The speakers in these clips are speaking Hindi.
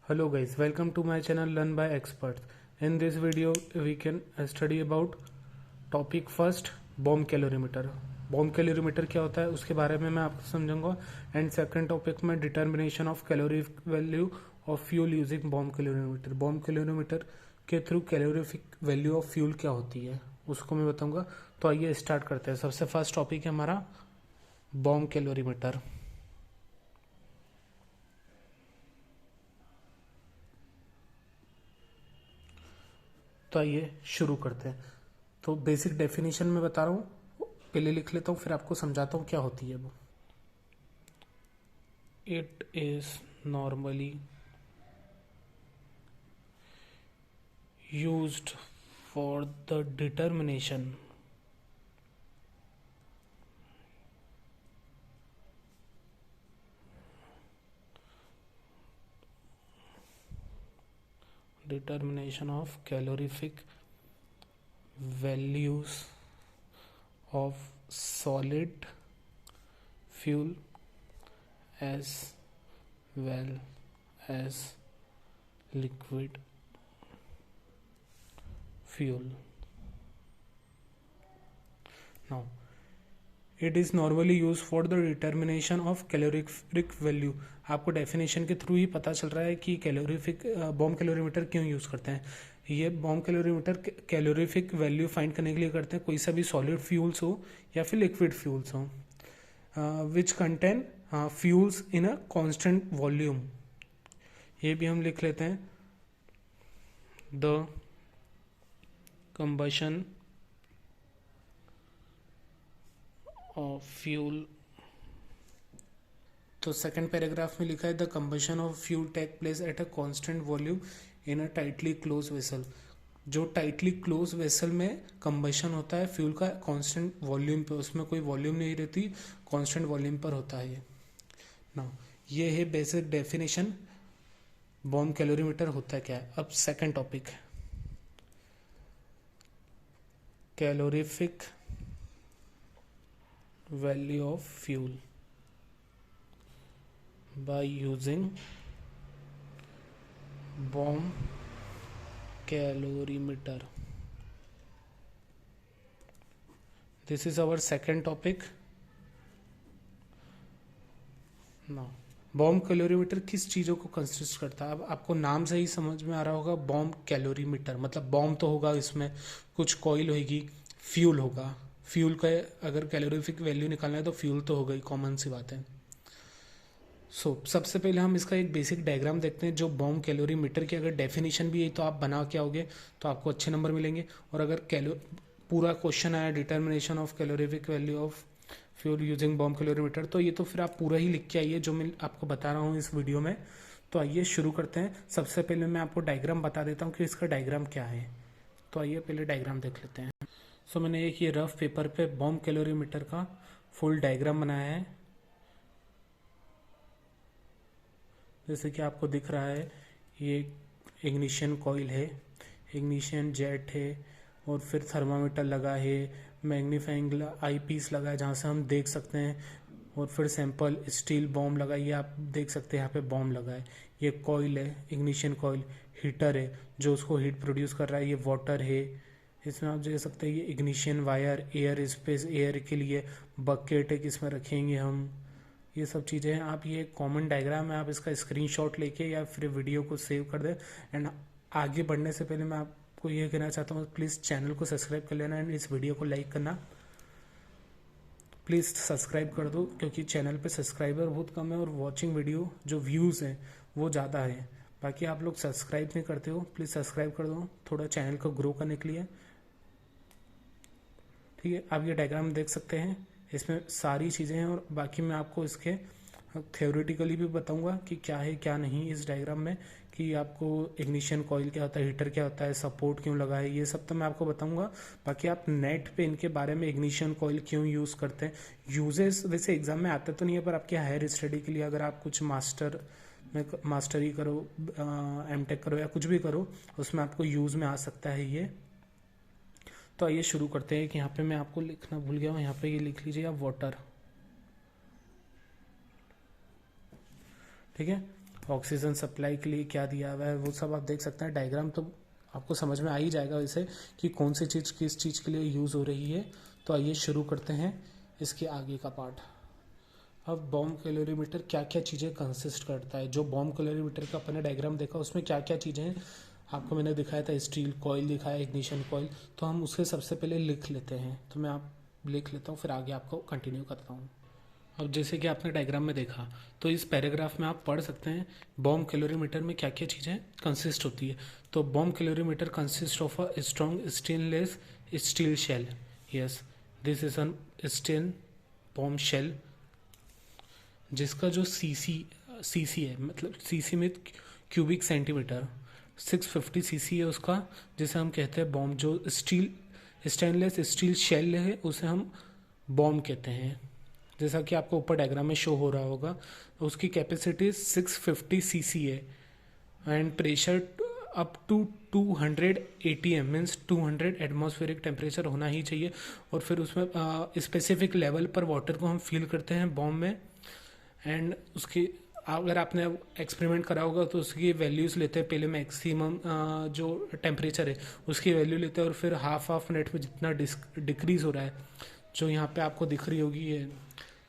Hello guys, welcome to my channel Learn by Experts. In this video we can study about topic first bomb calorimeter. Bomb calorimeter क्या होता है उसके बारे में मैं आपको समझाऊंगा एंड सेकंड टॉपिक में determination of calorific value of fuel using bomb calorimeter. Bomb calorimeter के through calorific value of fuel क्या होती है उसको मैं बताऊंगा. तो आइए स्टार्ट करते हैं. सबसे फर्स्ट टॉपिक है हमारा बॉम्ब कैलोरीमीटर. तो आइए शुरू करते हैं. तो बेसिक डेफिनेशन में बता रहा हूँ, पहले लिख लेता हूँ फिर आपको समझाता हूँ क्या होती है वो. It is normally used for the determination of calorific values of solid fuel as well as liquid fuel. Now it is normally use for the determination of calorific value. आपको डेफिनेशन के थ्रू ही पता चल रहा है कि कैलोरीफिक बॉम्ब कैलोरीमीटर क्यों यूज़ करते हैं. ये bomb calorimeter calorific value find करने के लिए करते हैं, कोई सा भी सॉलिड फ्यूल्स हो या फिर लिक्विड फ्यूल्स हो which contain fuels in a constant volume. ये भी हम लिख लेते हैं. The combustion of fuel. तो सेकंड पैराग्राफ में लिखा है the combustion of fuel take place at a constant volume in a tightly close vessel. जो टाइटली क्लोज वेसल में कंबशन होता है फ्यूल का कांस्टेंट वॉल्यूम पे, उसमें कोई वॉल्यूम नहीं रहती, कांस्टेंट वॉल्यूम पर होता है. ना ये है बेसिक डेफिनेशन बॉम्ब कैलोरीमीटर होता है क्या है. अब second topic calorific value of fuel by using bomb calorimeter. This is our second topic. Now bomb calorimeter किस चीज़ों को कंसिस्ट करता है. अब आपको नाम से ही समझ में आ रहा होगा बॉम्ब कैलोरीमीटर मतलब बॉम्ब तो होगा, इसमें कुछ कॉइल होगी, फ्यूल होगा. फ्यूल का अगर कैलोरीफिक वैल्यू निकालना है तो फ्यूल तो होगा ही, कॉमन सी बात है. सबसे पहले हम इसका एक बेसिक डायग्राम देखते हैं. जो बॉम्ब कैलोरीमीटर की अगर डेफिनेशन भी है तो आप बना के आओगे तो आपको अच्छे नंबर मिलेंगे. और अगर पूरा क्वेश्चन आया determination of calorific value of fuel using bomb calorimeter, तो ये तो फिर आप पूरा ही लिख के आइए जो मैं आपको बता रहा हूँ इस वीडियो में. तो आइए शुरू करते हैं. सबसे पहले मैं आपको डायग्राम बता देता हूँ कि इसका डायग्राम क्या है. तो आइए पहले डायग्राम देख लेते हैं. मैंने एक ये रफ पेपर पे बॉम्ब कैलोरीमीटर का फुल डायग्राम बनाया है. जैसे कि आपको दिख रहा है ये इग्निशन कॉइल है, इग्निशन जेट है और फिर थर्मामीटर लगा है, मैग्नीफाइंग आई पीस लगा है जहाँ से हम देख सकते हैं, और फिर सैंपल स्टील बॉम्ब लगा है, ये आप देख सकते हैं यहाँ पे बॉम्ब लगा है. ये कॉइल है इग्निशन कॉइल. हीटर है जो उसको हीट प्रोड्यूस कर रहा है. ये वाटर है, इसमें आप देख सकते हैं ये ignition wire, air space, air के लिए बकेट है किसमें रखेंगे हम, ये सब चीज़ें हैं. आप ये कॉमन डायग्राम है, आप इसका स्क्रीनशॉट लेके या फिर वीडियो को सेव कर दें. एंड आगे बढ़ने से पहले मैं आपको ये कहना चाहता हूँ प्लीज़ चैनल को सब्सक्राइब कर लेना एंड इस वीडियो को लाइक करना. प्लीज़ सब्सक्राइब कर दो क्योंकि चैनल पे सब्सक्राइबर बहुत कम है और वॉचिंग वीडियो जो व्यूज़ हैं वो ज़्यादा है. बाकी आप लोग सब्सक्राइब नहीं करते हो, प्लीज़ सब्सक्राइब कर दो थोड़ा चैनल को ग्रो करने के लिए. ठीक है, आप ये डायग्राम देख सकते हैं, इसमें सारी चीज़ें हैं और बाकी मैं आपको इसके थ्योरेटिकली भी बताऊंगा कि क्या है क्या नहीं इस डायग्राम में, कि आपको इग्निशन कॉइल क्या होता है, हीटर क्या होता है, सपोर्ट क्यों लगा है, ये सब तो मैं आपको बताऊंगा. बाकी आप नेट पे इनके बारे में इग्निशन कॉइल क्यों यूज़ करते हैं, यूजेस वैसे एग्जाम में आता तो नहीं है पर आपके हायर स्टडी के लिए अगर आप कुछ मास्टरी करो, एमटेक करो या कुछ भी करो उसमें आपको यूज़ में आ सकता है ये. तो आइए शुरू करते हैं. कि यहाँ पे मैं आपको लिखना भूल गया हूँ, यहाँ पे ये लिख लीजिए आप वाटर. ठीक है, ऑक्सीजन सप्लाई के लिए क्या दिया हुआ है वो सब आप देख सकते हैं। डायग्राम तो आपको समझ में आ ही जाएगा वैसे कि कौन सी चीज़ किस चीज़ के लिए यूज़ हो रही है। तो आइए शुरू करते हैं इसके आगे का पार्ट। अब बॉम्ब कैलोरीमीटर क्या क्या चीज़ें कंसिस्ट करता है। जो बॉम्ब कैलोरीमीटर का अपने डायग्राम देखा उसमें क्या क्या चीज़ें हैं आपको मैंने दिखाया था। स्टील कॉइल दिखाया, इग्निशन कॉइल, तो हम उसके सबसे पहले लिख लेते हैं। तो मैं आप लिख लेता हूँ फिर आगे आपको कंटिन्यू करता हूँ। अब जैसे कि आपने डायग्राम में देखा तो इस पैराग्राफ में आप पढ़ सकते हैं बॉम्ब कैलोरीमीटर में क्या क्या चीज़ें कंसिस्ट होती है। तो bomb calorimeter consist of a strong stainless steel shell. Yes, this is an stain bomb shell जिसका जो सीसी है, मतलब सीसी में क्यूबिक सेंटीमीटर, 650 सीसी है उसका, जिसे हम कहते हैं बॉम्ब। जो स्टेनलेस स्टील शेल है उसे हम बॉम्ब कहते हैं। जैसा कि आपको ऊपर डायग्राम में शो हो रहा होगा, उसकी कैपेसिटी 650 सीसी है and pressure up to 200 ATM means 200 atmospheric temperature होना ही चाहिए। और फिर उसमें स्पेसिफिक लेवल पर वाटर को हम फील करते हैं बॉम्ब में। एंड उसकी अगर आपने एक्सपेरिमेंट करा होगा तो उसकी वैल्यूज़ लेते हैं। पहले मैक्सिमम जो टेम्परेचर है उसकी वैल्यू लेते हैं और फिर हाफ मिनट में जितना डिक्रीज़ हो रहा है, जो यहाँ पे आपको दिख रही होगी ये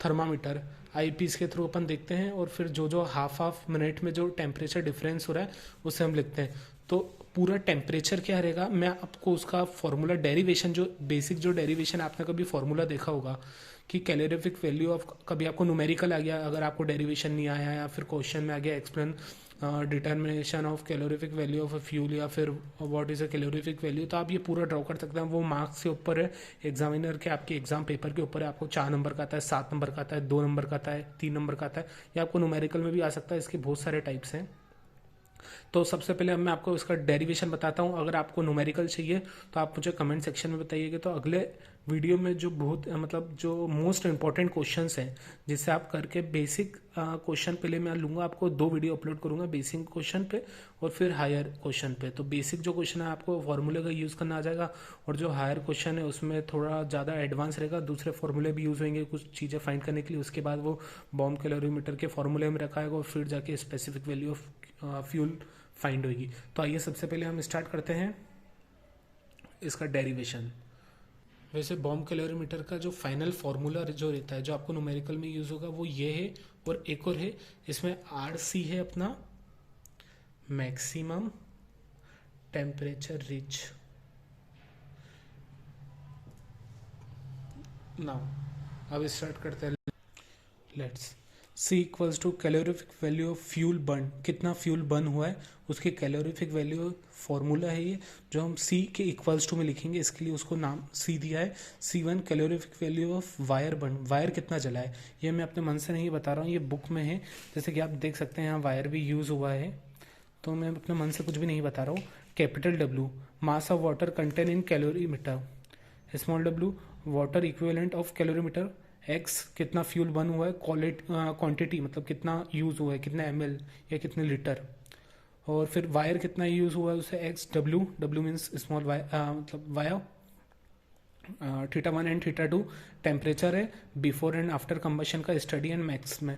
थर्मामीटर, आईपीस के थ्रू अपन देखते हैं। और फिर जो हाफ मिनट में जो टेम्परेचर डिफरेंस हो रहा है उसे हम लिखते हैं। तो पूरा टेम्परेचर क्या रहेगा, मैं आपको उसका फॉर्मूला डेरिवेशन, जो बेसिक जो डेरिवेशन आपने कभी फॉर्मूला देखा होगा कि कैलोरीफिक वैल्यू ऑफ, कभी आपको न्यूमेरिकल आ गया, अगर आपको डेरिवेशन नहीं आया या फिर क्वेश्चन में आ गया explain determination of calorific value of a fuel या फिर what is a calorific value, तो आप ये पूरा ड्रॉ कर सकते हैं। वो मार्क्स के ऊपर है, एग्जामिनर के आपके एग्जाम पेपर के ऊपर है। आपको 4 नंबर का आता है, 7 नंबर का आता है, 2 नंबर का आता है, 3 नंबर का आता है, या आपको न्यूमेरिकल में भी आ सकता है। इसके बहुत सारे टाइप्स हैं। तो सबसे पहले मैं आपको इसका डेरिवेशन बताता हूँ। अगर आपको न्यूमेरिकल चाहिए तो आप मुझे कमेंट सेक्शन में बताइएगा। तो अगले वीडियो में जो बहुत मतलब जो मोस्ट इंपॉर्टेंट क्वेश्चंस हैं जिससे आप करके बेसिक क्वेश्चन पहले मैं लूँगा, आपको 2 वीडियो अपलोड करूँगा, बेसिक क्वेश्चन पे और फिर हायर क्वेश्चन पे। तो बेसिक जो क्वेश्चन है आपको फॉर्मूले का यूज़ करना आ जाएगा और जो हायर क्वेश्चन है उसमें थोड़ा ज़्यादा एडवांस रहेगा, दूसरे फॉर्मूले भी यूज़ होंगे कुछ चीज़ें फाइंड करने के लिए। उसके बाद वो बॉम्ब कैलोरीमीटर के फॉर्मूले में रखा है और फिर जाके specific value of fuel find होगी। तो आइए सबसे पहले हम स्टार्ट करते हैं इसका डेरिवेशन। वैसे बॉम्ब कैलोरीमीटर का जो फाइनल फार्मूला जो रहता है, जो आपको न्यूमेरिकल में यूज होगा, वो ये है और एक और है। इसमें RC है अपना मैक्सिमम टेम्परेचर रीच। नाउ अब स्टार्ट करते हैं। Let's C equals to calorific value of fuel burn, कितना फ्यूल बर्न हुआ है उसकी कैलोरीफिक वैल्यू फॉर्मूला है ये, जो हम C के इक्वल्स टू में लिखेंगे। इसके लिए उसको नाम C दिया है। C1 calorific value of wire burn, wire कितना जला है, ये मैं अपने मन से नहीं बता रहा हूँ, ये बुक में है। जैसे कि आप देख सकते हैं यहाँ वायर भी यूज़ हुआ है, तो मैं अपने मन से कुछ भी नहीं बता रहा हूँ। Capital W mass of water contain in calorimeter, small w water equivalent of calorimeter, x कितना फ्यूल बर्न हुआ है, क्वांटिटी मतलब कितना यूज़ हुआ है, कितना ml या कितने लीटर, और फिर वायर कितना यूज़ हुआ है उसे x, W means small wire मतलब वायर, θ1 एंड θ2 टेम्परेचर है, बिफोर एंड आफ्टर कंबशन का स्टडी एंड मैक्स में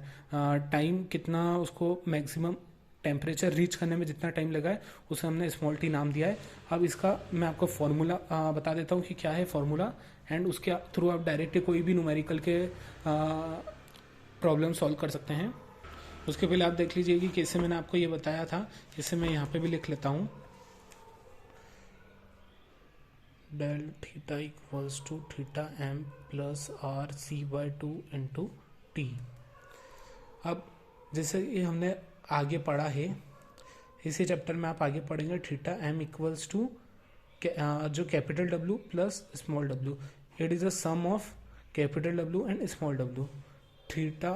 टाइम कितना उसको मैक्सिमम टेम्परेचर रीच करने में जितना टाइम लगा है उसे हमने स्मॉल टी नाम दिया है। अब इसका मैं आपको फॉर्मूला बता देता हूँ कि क्या है फॉर्मूला, एंड उसके थ्रू आप डायरेक्टली कोई भी न्यूमेरिकल के प्रॉब्लम सॉल्व कर सकते हैं। उसके पहले आप देख लीजिए कि कैसे मैंने आपको ये बताया था, इसे मैं यहाँ पे भी लिख लेता हूँ। Del theta equals to theta m plus RC/2 into T. अब जैसे ये हमने आगे पढ़ा है, इसी चैप्टर में आप आगे पढ़ेंगे थीटा m इक्वल्स टू जो capital W plus small w, it is a sum of capital W and small w। Theta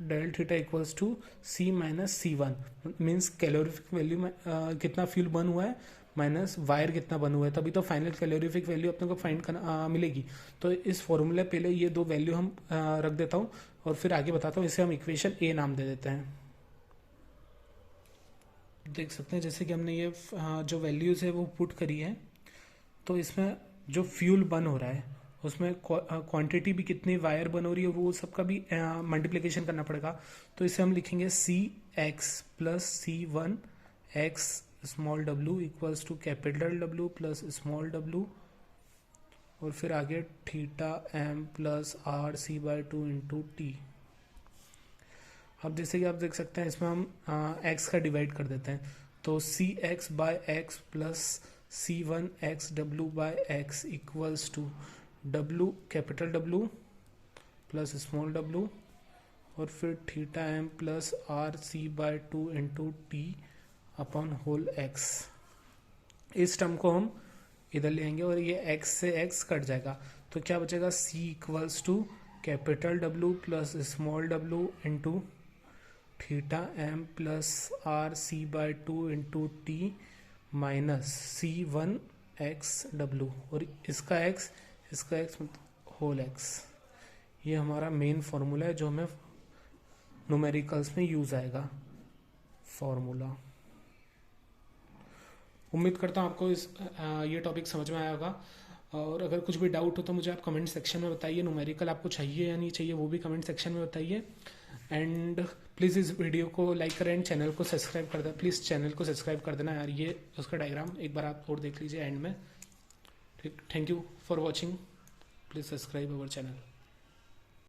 del theta equals to C minus C1 means calorific value में कितना फ्यूल बर्न हुआ है माइनस वायर कितना बन हुआ है, तभी तो फाइनल कैलोरीफिक वैल्यू अपने को फाइंड करना मिलेगी। तो इस फॉर्मूले पहले ये 2 वैल्यू हम रख देता हूँ और फिर आगे बताता हूँ। इसे हम इक्वेशन A नाम दे देते हैं। देख सकते हैं जैसे कि हमने ये जो वैल्यूज़ है वो पुट करी है, तो इसमें जो फ्यूल बर्न हो रहा है उसमें क्वांटिटी भी कितनी वायर बन हो रही है वो सबका भी मल्टीप्लिकेशन करना पड़ेगा। तो इसे हम लिखेंगे C X plus C one X small W equals to capital W plus small W, और फिर आगे theta M plus R C by two into T. अब जैसे कि आप देख सकते हैं इसमें हम एक्स का डिवाइड कर देते हैं, तो C X by X plus C one x W by X equals to W capital W plus small W, और फिर theta M plus are C by two into T upon whole X. इस टर्म को हम इधर ले आएंगे और ये x से x कट जाएगा, तो क्या बचेगा c equals to capital W plus small w into theta M plus R C by two into t minus c one x डब्ल्यू, और इसका x होल x। ये हमारा मेन फॉर्मूला है जो हमें न्यूमेरिकल्स में यूज आएगा फॉर्मूला। उम्मीद करता हूँ आपको ये टॉपिक समझ में आया होगा, और अगर कुछ भी डाउट हो तो मुझे आप कमेंट सेक्शन में बताइए। न्यूमेरिकल आपको चाहिए या नहीं चाहिए वो भी कमेंट सेक्शन में बताइए। एंड प्लीज़ इस वीडियो को लाइक करें एंड चैनल को सब्सक्राइब कर दें। प्लीज़ चैनल को सब्सक्राइब कर देना यार, ये उसका डायग्राम एक बार आप और देख लीजिए एंड में। ठीक, thank you for watching, please subscribe our channel.